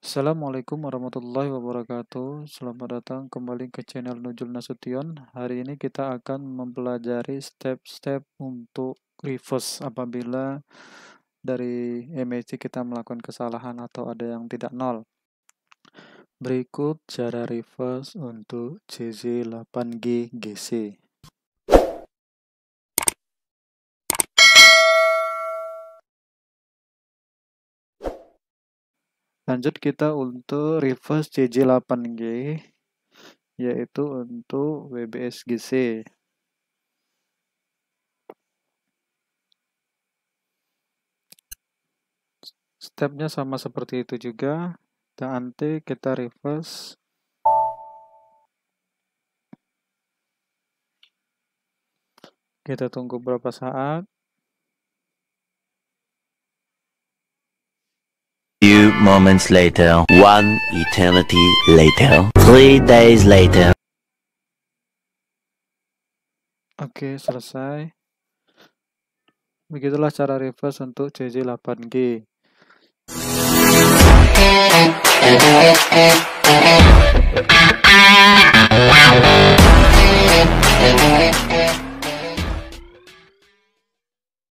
Assalamualaikum warahmatullahi wabarakatuh. Selamat datang kembali ke channel Nuzul Nasution. Hari ini kita akan mempelajari step-step untuk reverse apabila dari image kita melakukan kesalahan atau ada yang tidak nol. Berikut cara reverse untuk Cj8G Gc. Lanjut kita untuk reverse Cj8G, yaitu untuk Reves Cj8G Gc. Stepnya sama seperti itu juga. Nanti kita reverse. Kita tunggu beberapa saat. Few moments later, 1 eternity later, 3 days later. Oke, selesai. Begitulah cara reverse untuk Cj8G.